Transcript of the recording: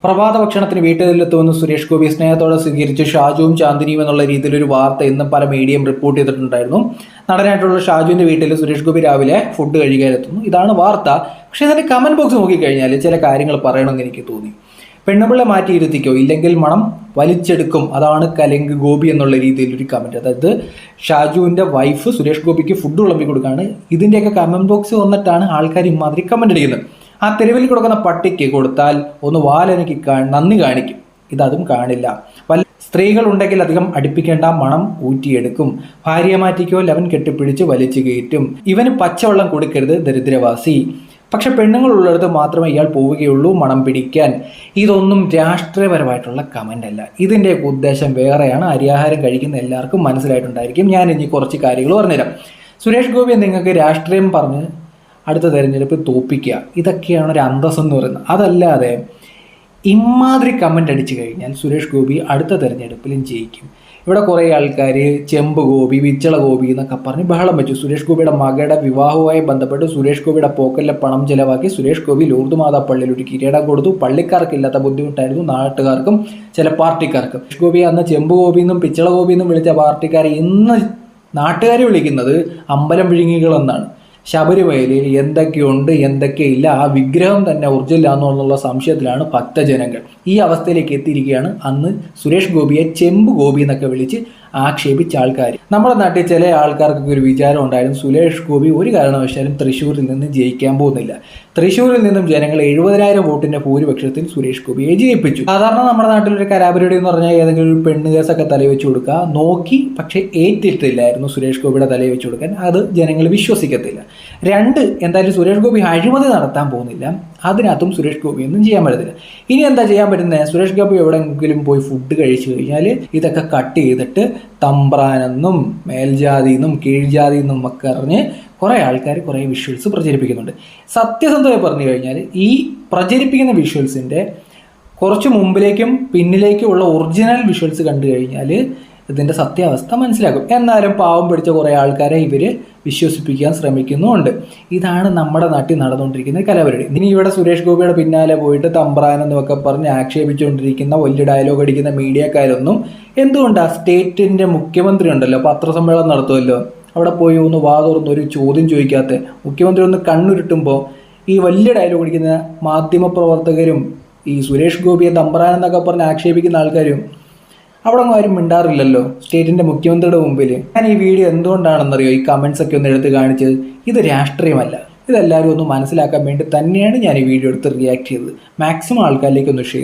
പ്രഭാത ഭക്ഷണത്തിന് വീട്ടിലെത്തുമെന്ന് സുരേഷ് ഗോപി സ്നേഹത്തോടെ സ്വീകരിച്ച് ഷാജുവും ചാന്ദിനിയും എന്നുള്ള രീതിയിലൊരു വാർത്ത ഇന്ന് പല മീഡിയയും റിപ്പോർട്ട് ചെയ്തിട്ടുണ്ടായിരുന്നു. നടനായിട്ടുള്ള ഷാജുവിന്റെ വീട്ടിൽ സുരേഷ് ഗോപി രാവിലെ ഫുഡ് കഴിക്കാനെത്തുന്നു. ഇതാണ് വാർത്ത. പക്ഷേ ഇതിന്റെ കമന്റ് ബോക്സ് നോക്കിക്കഴിഞ്ഞാൽ ചില കാര്യങ്ങൾ പറയണമെന്ന് എനിക്ക് തോന്നി. പെണ്ണുപിള്ളെ മാറ്റി ഇരുത്തിക്കോ, ഇല്ലെങ്കിൽ മണം വലിച്ചെടുക്കും, അതാണ് കലങ്ക് ഗോപി എന്നുള്ള രീതിയിൽ ഒരു കമന്റ്. അതായത് ഷാജുവിന്റെ വൈഫ് സുരേഷ് ഗോപിക്ക് ഫുഡ് വിളമ്പി കൊടുക്കുകയാണ്. ഇതിന്റെയൊക്കെ കമന്റ് ബോക്സ് വന്നിട്ടാണ് ആൾക്കാർ ഇമാതിരി കമന്റ് അടിക്കുന്നത്. ആ തെരുവിൽ കൊടുക്കുന്ന പട്ടിക്ക് കൊടുത്താൽ ഒന്ന് വാലനക്ക് നന്ദി കാണിക്കും, ഇതും കാണില്ല. സ്ത്രീകൾ ഉണ്ടെങ്കിൽ അധികം അടുപ്പിക്കേണ്ട, മണം ഊറ്റിയെടുക്കും. ഭാര്യ മാറ്റിക്കോ, ലവൻ കെട്ടിപ്പിടിച്ച് വലിച്ചു കയറ്റും. ഇവന് പച്ചവെള്ളം കൊടുക്കരുത്, ദരിദ്രവാസി. പക്ഷെ പെണ്ണുങ്ങൾ ഉള്ളിടത്ത് മാത്രമേ ഇയാൾ പോവുകയുള്ളൂ മണം പിടിക്കാൻ. ഇതൊന്നും രാഷ്ട്രീയപരമായിട്ടുള്ള കമന്റ് അല്ല. ഇതിൻ്റെയൊക്കെ ഉദ്ദേശം വേറെയാണ്. അരിയാഹാരം കഴിക്കുന്ന എല്ലാവർക്കും മനസ്സിലായിട്ടുണ്ടായിരിക്കും. ഞാൻ ഇനി കുറച്ച് കാര്യങ്ങൾ പറഞ്ഞുതരാം. സുരേഷ് ഗോപി നിങ്ങൾക്ക് രാഷ്ട്രീയം പറഞ്ഞ് അടുത്ത തെരഞ്ഞെടുപ്പ് തോപ്പിക്കുക, ഇതൊക്കെയാണ് ഒരു അന്തസ് എന്ന് പറയുന്നത്. അതല്ലാതെ ഇമാതിരി കമൻ്റ് അടിച്ചു കഴിഞ്ഞാൽ സുരേഷ് ഗോപി അടുത്ത തെരഞ്ഞെടുപ്പിലും ജയിക്കും. ഇവിടെ കുറേ ആൾക്കാർ ചെമ്പ് ഗോപി, വിച്ചള ഗോപി എന്നൊക്കെ പറഞ്ഞ് ബഹളം വെച്ചു. സുരേഷ് ഗോപിയുടെ മകളുടെ വിവാഹവുമായി ബന്ധപ്പെട്ട് സുരേഷ് ഗോപിയുടെ പോക്കലിലെ പണം ചിലവാക്കി സുരേഷ് ഗോപി ലൂർദ് മാതാ പള്ളിയിൽ ഒരു കിരീടം കൊടുത്തു. പള്ളിക്കാർക്കില്ലാത്ത ബുദ്ധിമുട്ടായിരുന്നു നാട്ടുകാർക്കും ചില പാർട്ടിക്കാർക്കും. സുരേഷ് ഗോപി അന്ന് ചെമ്പ് ഗോപി എന്നും പിച്ചള ഗോപി എന്നും വിളിച്ച പാർട്ടിക്കാരെ ഇന്ന് നാട്ടുകാർ വിളിക്കുന്നത് അമ്പലം വിഴുങ്ങികളെന്നാണ്. ശബരിമലയിൽ എന്തൊക്കെയുണ്ട് എന്തൊക്കെയില്ല, ആ വിഗ്രഹം തന്നെ ഒറിജിനലാണെന്നുള്ള സംശയത്തിലാണ് ഭക്തജനങ്ങൾ. ഈ അവസ്ഥയിലേക്ക് എത്തിയിരിക്കുകയാണ് അന്ന് സുരേഷ് ഗോപിയെ ചെമ്പ് ഗോപി എന്നൊക്കെ വിളിച്ച് ആക്ഷേപിച്ച ആൾക്കാർ. നമ്മുടെ നാട്ടിൽ ചില ആൾക്കാർക്കൊക്കെ ഒരു വിചാരം ഉണ്ടായിരുന്നു, സുരേഷ് ഗോപി ഒരു കാരണവശാലും തൃശ്ശൂരിൽ നിന്ന് ജയിക്കാൻ പോകുന്നില്ല. തൃശ്ശൂരിൽ നിന്നും ജനങ്ങൾ 70,000 വോട്ടിന്റെ ഭൂരിപക്ഷത്തിൽ സുരേഷ് ഗോപിയെ ജയിപ്പിച്ചു. സാധാരണ നമ്മുടെ നാട്ടിലൊരു കലാപരിപാടി എന്ന് പറഞ്ഞാൽ ഏതെങ്കിലും ഒരു പെണ്ണ് കേസൊക്കെ തലവെച്ച് കൊടുക്കുക നോക്കി, പക്ഷെ ഏറ്റിട്ടില്ലായിരുന്നു സുരേഷ് ഗോപിയുടെ തലയിൽ വെച്ച് കൊടുക്കാൻ. അത് ജനങ്ങൾ വിശ്വസിക്കത്തില്ല. രണ്ട്, എന്തായാലും സുരേഷ് ഗോപി അഴിമതി നടത്താൻ പോകുന്നില്ല, അതിനകത്തും സുരേഷ് ഗോപി ഒന്നും ചെയ്യാൻ പറ്റത്തില്ല. ഇനി എന്താ ചെയ്യാൻ പറ്റുന്നത്? സുരേഷ് ഗോപി എവിടെയെങ്കിലും പോയി ഫുഡ് കഴിച്ചു കഴിഞ്ഞാൽ ഇതൊക്കെ കട്ട് ചെയ്തിട്ട് തമ്പ്രാനെന്നും മേൽജാതി എന്നും കീഴ്ജാതി എന്നും ഒക്കെ അറിഞ്ഞ് കുറേ ആൾക്കാർ കുറേ വിഷ്വൽസ് പ്രചരിപ്പിക്കുന്നുണ്ട്. സത്യസന്ധമായി പറഞ്ഞു കഴിഞ്ഞാൽ ഈ പ്രചരിപ്പിക്കുന്ന വിഷ്വൽസിൻ്റെ കുറച്ച് മുമ്പിലേക്കും പിന്നിലേക്കും ഉള്ള ഒറിജിനൽ വിഷ്വൽസ് കണ്ടു കഴിഞ്ഞാൽ ഇതിൻ്റെ സത്യാവസ്ഥ മനസ്സിലാക്കും. എന്നാലും പാവം പിടിച്ച കുറേ ആൾക്കാരെ ഇവർ വിശ്വസിപ്പിക്കാൻ ശ്രമിക്കുന്നുമുണ്ട്. ഇതാണ് നമ്മുടെ നാട്ടിൽ നടന്നുകൊണ്ടിരിക്കുന്ന കലാപരിപാടി. ഇനി ഇവിടെ സുരേഷ് ഗോപിയുടെ പിന്നാലെ പോയിട്ട് തമ്പ്രാനെന്നൊക്കെ പറഞ്ഞ് ആക്ഷേപിച്ചുകൊണ്ടിരിക്കുന്ന വലിയ ഡയലോഗ് അടിക്കുന്ന മീഡിയക്കാരൊന്നും എന്തുകൊണ്ടാണ് സ്റ്റേറ്റിൻ്റെ മുഖ്യമന്ത്രി ഉണ്ടല്ലോ, പത്രസമ്മേളനം നടത്തുമല്ലോ, അവിടെ പോയി ഒന്ന് വാതുറന്ന് ഒരു ചോദ്യം ചോദിക്കാത്ത മുഖ്യമന്ത്രി ഒന്ന് കണ്ണുരുട്ടുമ്പോൾ ഈ വലിയ ഡയലോഗ് അടിക്കുന്ന മാധ്യമപ്രവർത്തകരും ഈ സുരേഷ് ഗോപിയെ തമ്പ്രാനെന്നൊക്കെ പറഞ്ഞ് ആക്ഷേപിക്കുന്ന ആൾക്കാരും അവിടെ ഒന്നും ആരും മിണ്ടാറില്ലല്ലോ സ്റ്റേറ്റിൻ്റെ മുഖ്യമന്ത്രിയുടെ മുമ്പിൽ. ഞാൻ ഈ വീഡിയോ എന്തുകൊണ്ടാണെന്നറിയോ ഈ കമൻസ് ഒക്കെ ഒന്ന് എടുത്ത് കാണിച്ചത്? ഇത് രാഷ്ട്രീയമല്ല, ഇതെല്ലാവരും ഒന്ന് മനസ്സിലാക്കാൻ വേണ്ടി തന്നെയാണ് ഞാൻ ഈ വീഡിയോ എടുത്ത് റിയാക്ട് ചെയ്തത്. മാക്സിമം ആൾക്കാരിലേക്ക് ഒന്ന് ഷെയർ